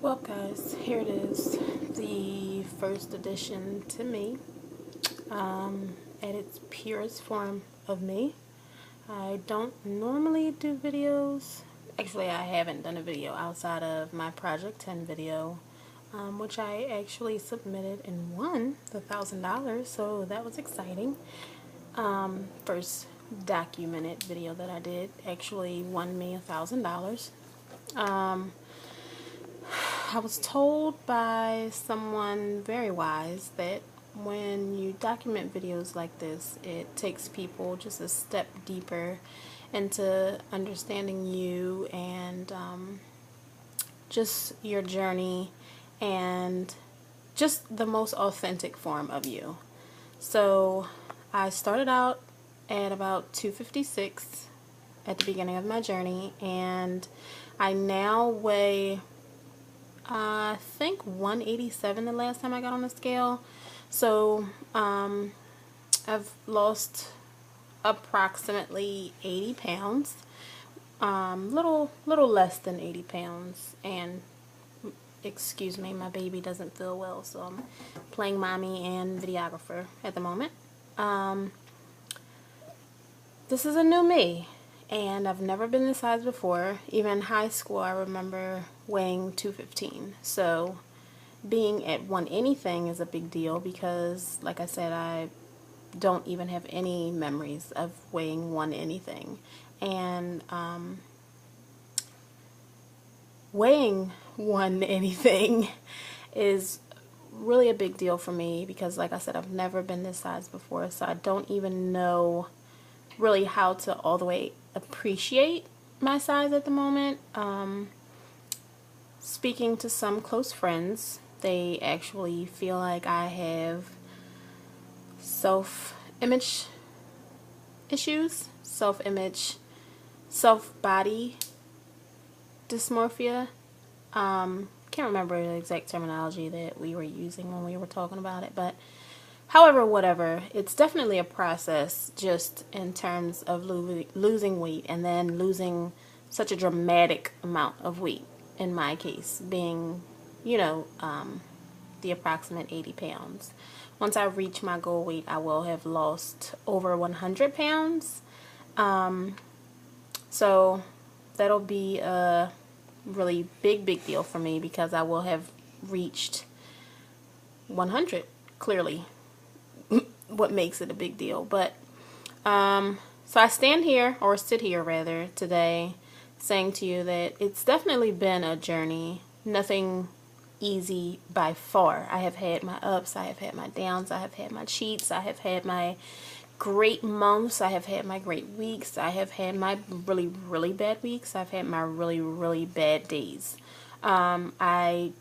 Well, guys, here it is, the first edition to me, at its purest form of me. I don't normally do videos. Actually, I haven't done a video outside of my Project 10 video, which I actually submitted and won the $1,000, so that was exciting. First documented video that I did actually won me $1,000. I was told by someone very wise that when you document videos like this, it takes people just a step deeper into understanding you and just your journey and just the most authentic form of you. So I started out at about 256 at the beginning of my journey, and I now weigh I think 187 the last time I got on the scale. So I've lost approximately 80 pounds, little less than 80 pounds. And excuse me, my baby doesn't feel well, so I'm playing mommy and videographer at the moment. This is a new me, and I've never been this size before. Even in high school, I remember weighing 215. So being at one anything is a big deal because, like I said, I don't even have any memories of weighing one anything. And weighing one anything is really a big deal for me because, like I said, I've never been this size before, so I don't even know really how to all the way appreciate my size at the moment. Speaking to some close friends, they actually feel like I have self-image issues, self-body dysmorphia. Can't remember the exact terminology that we were using when we were talking about it, but however, whatever, it's definitely a process just in terms of losing weight and then losing such a dramatic amount of weight, in my case, being, the approximate 80 pounds. Once I reach my goal weight, I will have lost over 100 pounds. So that'll be a really big deal for me because I will have reached 100, clearly. What makes it a big deal. But so I sit here rather today saying to you that it's definitely been a journey. Nothing easy by far. I have had my ups, I have had my downs, I have had my cheats, I have had my great months, I have had my great weeks, I have had my really bad weeks, I've had my really bad days. I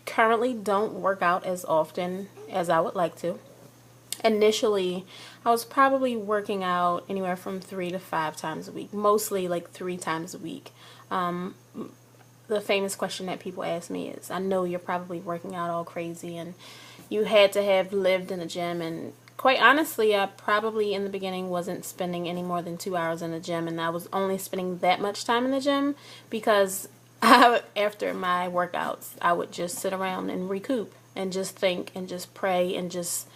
currently don't work out as often as I would like to. Initially, I was probably working out anywhere from 3 to 5 times a week, mostly like 3 times a week. The famous question that people ask me is, I know you're probably working out all crazy and you had to have lived in a gym, and quite honestly, I probably in the beginning wasn't spending any more than 2 hours in the gym, and I was only spending that much time in the gym because after my workouts, I would just sit around and recoup and just think and just pray and just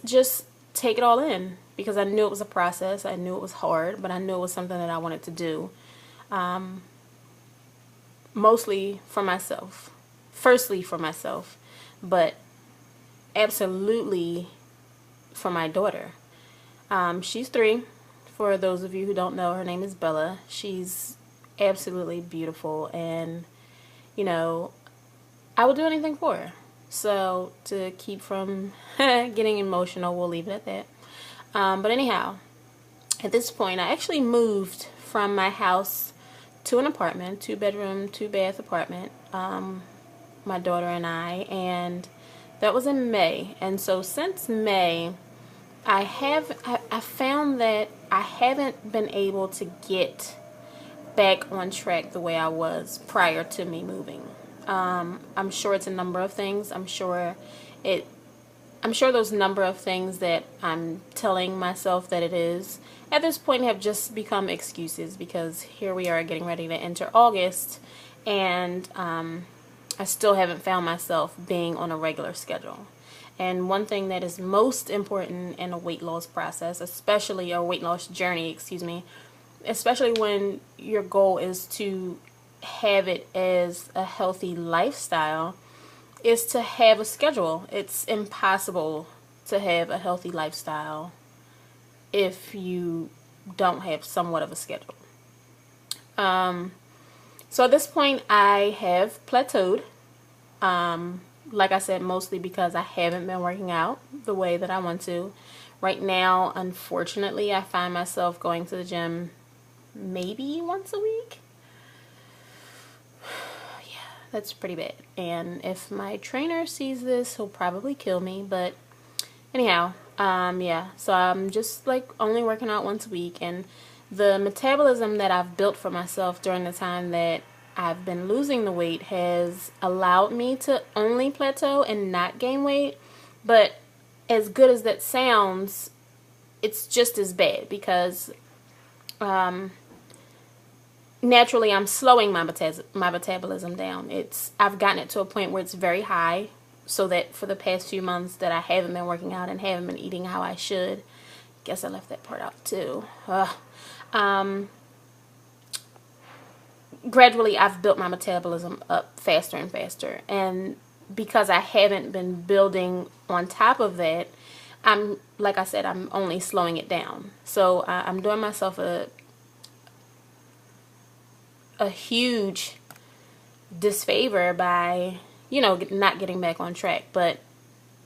just take it all in because I knew it was a process. I knew it was hard, but I knew it was something that I wanted to do. Mostly for myself. Firstly for myself, but absolutely for my daughter. She's 3. For those of you who don't know, her name is Bella. She's absolutely beautiful, and I would do anything for her. So to keep from getting emotional, we'll leave it at that. But anyhow, at this point, I actually moved from my house to an apartment, 2-bedroom, 2-bath apartment, my daughter and I, and that was in May. And so since May, I found that I haven't been able to get back on track the way I was prior to me moving. I'm sure it's a number of things. I'm sure those number of things that I'm telling myself that it is at this point have just become excuses because here we are getting ready to enter August and I still haven't found myself being on a regular schedule. And one thing that is most important in a weight loss process, especially a weight loss journey, excuse me, especially when your goal is to have it as a healthy lifestyle, is to have a schedule. It's impossible to have a healthy lifestyle if you don't have somewhat of a schedule. So at this point, I have plateaued. Like I said, mostly because I haven't been working out the way that I want to. Right now, unfortunately, I find myself going to the gym maybe once a week. Yeah, that's pretty bad. And if my trainer sees this, he'll probably kill me. But anyhow, yeah, so I'm just like only working out once a week. And the metabolism that I've built for myself during the time that I've been losing the weight has allowed me to only plateau and not gain weight. But as good as that sounds, it's just as bad because naturally I'm slowing my metabolism down. I've gotten it to a point where it's very high, so that for the past few months that I haven't been working out and haven't been eating how I should. Guess I left that part out too. Gradually I've built my metabolism up faster and faster, and because I haven't been building on top of that, like I said, I'm only slowing it down. So I'm doing myself a huge disfavor by, not getting back on track. But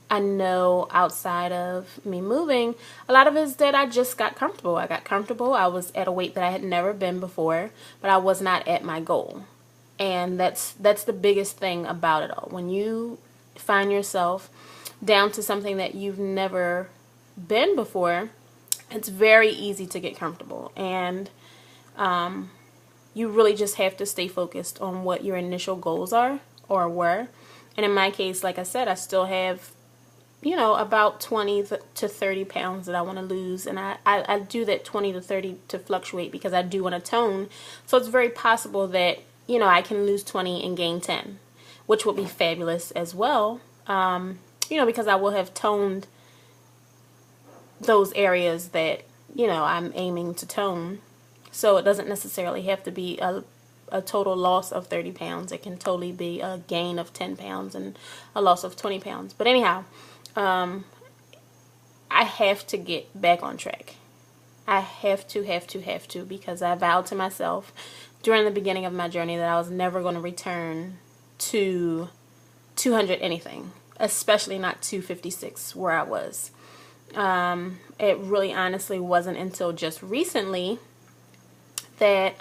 I know outside of me moving, a lot of it is that I just got comfortable. I got comfortable. I was at a weight that I had never been before, but I was not at my goal. And that's the biggest thing about it all. When you find yourself down to something that you've never been before, it's very easy to get comfortable. And you really just have to stay focused on what your initial goals are or were. And in my case, like I said, I still have about 20 to 30 pounds that I want to lose. And I do that 20 to 30 to fluctuate because I do want to tone. So it's very possible that, I can lose 20 and gain 10, which would be fabulous as well. Because I will have toned those areas that, I'm aiming to tone. So it doesn't necessarily have to be a total loss of 30 pounds. It can totally be a gain of 10 pounds and a loss of 20 pounds. But anyhow, I have to get back on track. I have to, because I vowed to myself during the beginning of my journey that I was never going to return to 200 anything, especially not 256 where I was. It really honestly wasn't until just recently that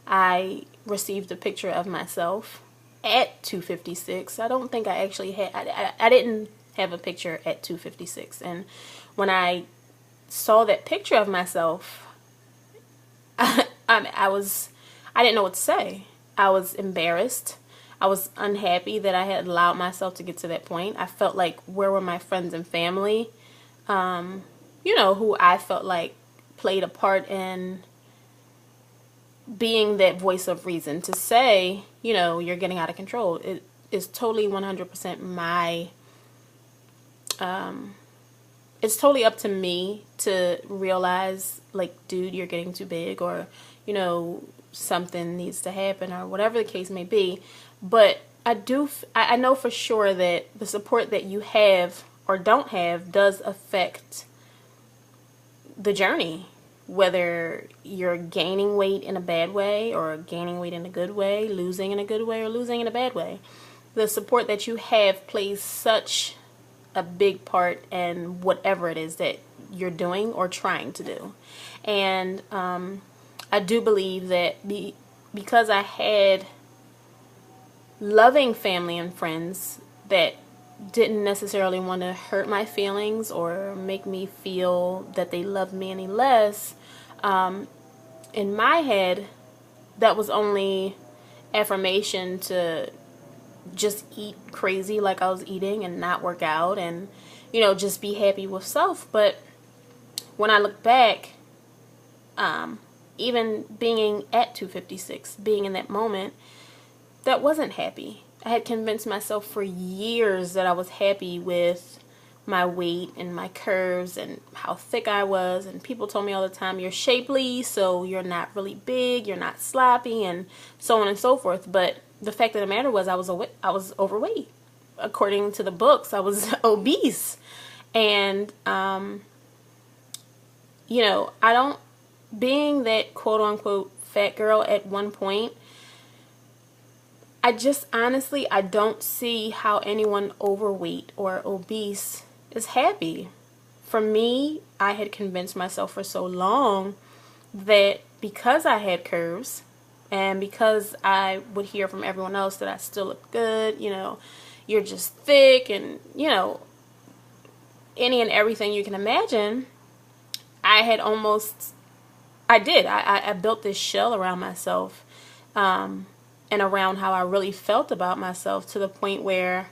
I received a picture of myself at 256. I don't think I actually had, I didn't have a picture at 256. And when I saw that picture of myself, I didn't know what to say. I was embarrassed. I was unhappy that I had allowed myself to get to that point. I felt like, where were my friends and family, who I felt like played a part in being that voice of reason to say, you're getting out of control. It is totally 100% my, it's totally up to me to realize, like, dude, you're getting too big, or, something needs to happen, or whatever the case may be. But I know for sure that the support that you have or don't have does affect the journey. Whether you're gaining weight in a bad way or gaining weight in a good way, losing in a good way or losing in a bad way, the support that you have plays such a big part in whatever it is that you're doing or trying to do. And I do believe that because I had loving family and friends that didn't necessarily want to hurt my feelings or make me feel that they loved me any less, in my head, that was only affirmation to just eat crazy like I was eating and not work out and, just be happy with self. But when I look back, even being at 256, being in that moment, that wasn't happy. I had convinced myself for years that I was happy with my weight and my curves and how thick I was, and people told me all the time, you're shapely, so you're not really big, you're not sloppy, and so on and so forth. But the fact of the matter was I was overweight. According to the books, I was obese. And you know, being that quote unquote fat girl at one point, I just honestly, I don't see how anyone overweight or obese is happy. For me, I had convinced myself for so long that because I had curves and because I would hear from everyone else that I still look good, you know, you're just thick and, you know, any and everything you can imagine, I built this shell around myself, and around how I really felt about myself, to the point where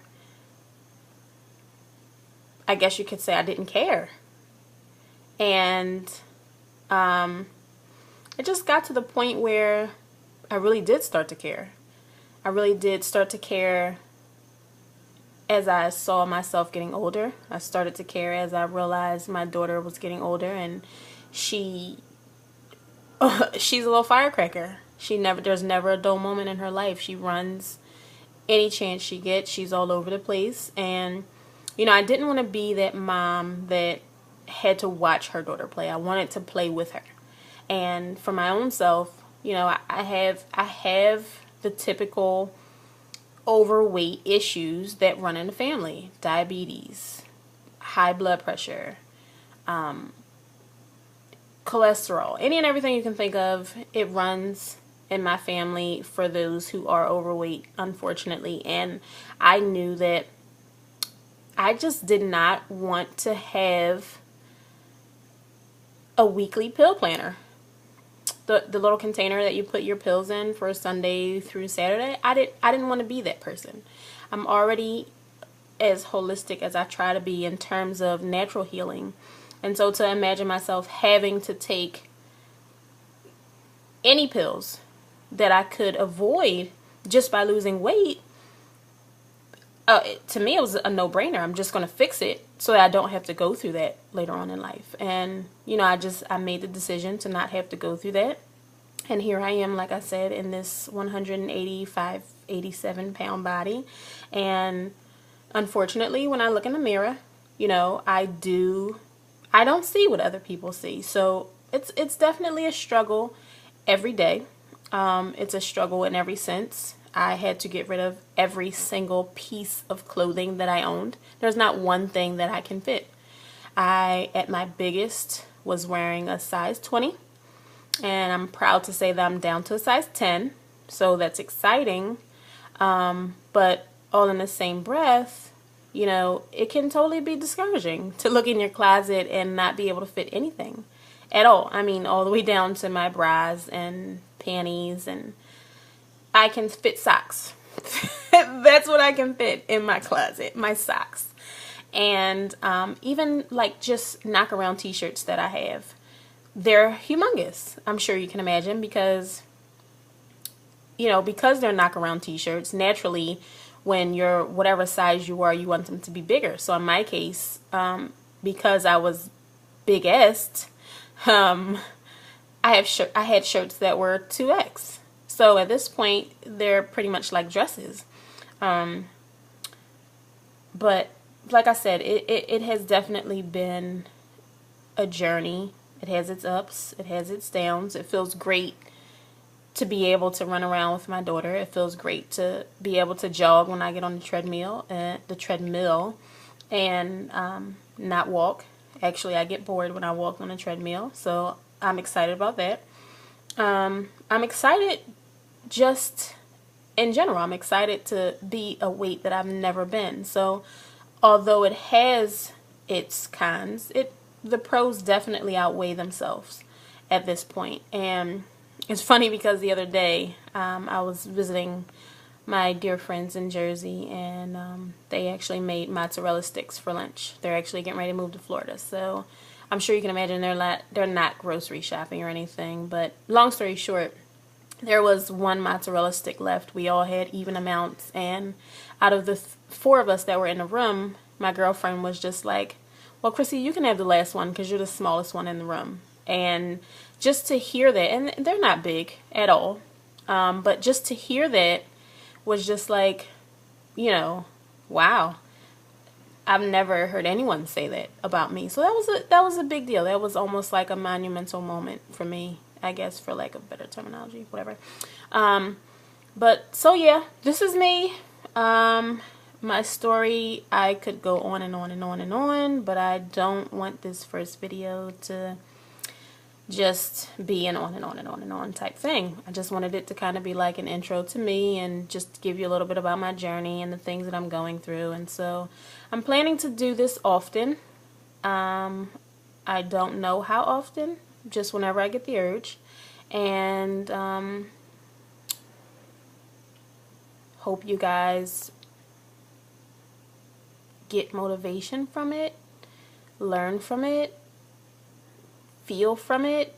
I guess you could say I didn't care. And it just got to the point where I really did start to care. I really did start to care as I saw myself getting older. I started to care as I realized my daughter was getting older, and she's a little firecracker. There's never a dull moment in her life. She runs any chance she gets. She's all over the place. And, you know, I didn't want to be that mom that had to watch her daughter play. I wanted to play with her. And for my own self, you know, I have the typical overweight issues that run in the family: diabetes, high blood pressure, cholesterol, any and everything you can think of. It runs in my family for those who are overweight, unfortunately. And I knew that I just did not want to have a weekly pill planner. The little container that you put your pills in for Sunday through Saturday, I didn't want to be that person. I'm already as holistic as I try to be in terms of natural healing. And so to imagine myself having to take any pills that I could avoid just by losing weight, to me it was a no-brainer. I'm just going to fix it so that I don't have to go through that later on in life. And, you know, I made the decision to not have to go through that. And here I am, like I said, in this 185, 87 pound body. And unfortunately, when I look in the mirror, you know, I don't see what other people see. So it's definitely a struggle every day. It's a struggle in every sense. I had to get rid of every single piece of clothing that I owned. There's not one thing that I can fit. I, at my biggest, was wearing a size 20. And I'm proud to say that I'm down to a size 10. So that's exciting. But all in the same breath, you know, it can totally be discouraging to look in your closet and not be able to fit anything at all. I mean, all the way down to my bras and panties, and I can fit socks. That's what I can fit in my closet, my socks. And even like just knock around t-shirts that I have, they're humongous. I'm sure you can imagine, because, you know, because they're knock around t-shirts, naturally when you're whatever size you are, you want them to be bigger. So in my case, because I was big-est, I had shirts that were 2X. So at this point, they're pretty much like dresses. But like I said, it has definitely been a journey. It has its ups, it has its downs. It feels great to be able to run around with my daughter. It feels great to be able to jog when I get on the treadmill, and not walk. Actually, I get bored when I walk on a treadmill, so I'm excited about that. I'm excited just in general. I'm excited to be a weight that I've never been. So although it has its cons, the pros definitely outweigh themselves at this point. And it's funny because the other day I was visiting my dear friends in Jersey, and they actually made mozzarella sticks for lunch. They're actually getting ready to move to Florida, so I'm sure you can imagine they're not grocery shopping or anything. But long story short, there was one mozzarella stick left. We all had even amounts, and out of the four of us that were in the room, my girlfriend was just like, well, Chrissy, you can have the last one because you're the smallest one in the room. And just to hear that, and they're not big at all, but just to hear that was just like, you know, wow. I've never heard anyone say that about me. So that was a big deal. That was almost like a monumental moment for me, I guess, for lack of better terminology, whatever. But so yeah, this is me. My story, I could go on and on and on and on, but I don't want this first video to just be an on and on and on and on type thing. I just wanted it to kind of be like an intro to me and just give you a little bit about my journey and the things that I'm going through. And so I'm planning to do this often. I don't know how often, just whenever I get the urge. And hope you guys get motivation from it, learn from it, feel from it.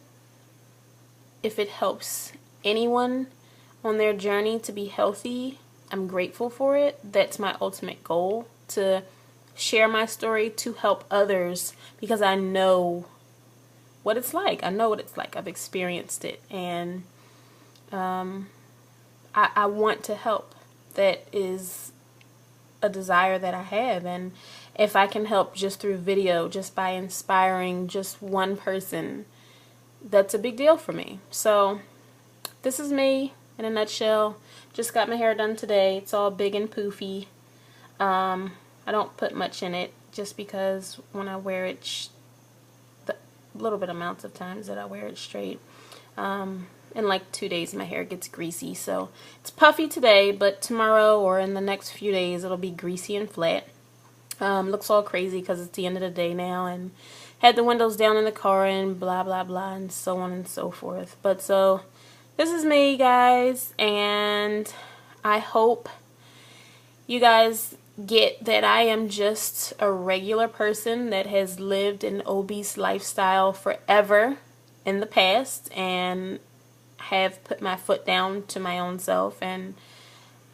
If it helps anyone on their journey to be healthy, I'm grateful for it. That's my ultimate goal, to share my story to help others, because I know what it's like. I know what it's like. I've experienced it, and I want to help. That is a desire that I have, and if I can help just through video, just by inspiring just one person, that's a big deal for me. So this is me in a nutshell. Just got my hair done today. It's all big and poofy. I don't put much in it just because when I wear it, the little bit amounts of times that I wear it straight, in like 2 days my hair gets greasy. So it's puffy today, but tomorrow or in the next few days it'll be greasy and flat. Looks all crazy because it's the end of the day now, and had the windows down in the car and blah blah blah and so on and so forth. But so this is me, guys, and I hope you guys get that I am just a regular person that has lived an obese lifestyle forever in the past and have put my foot down to my own self, and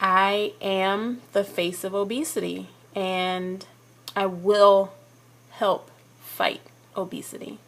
I am the face of obesity, and I will help fight obesity.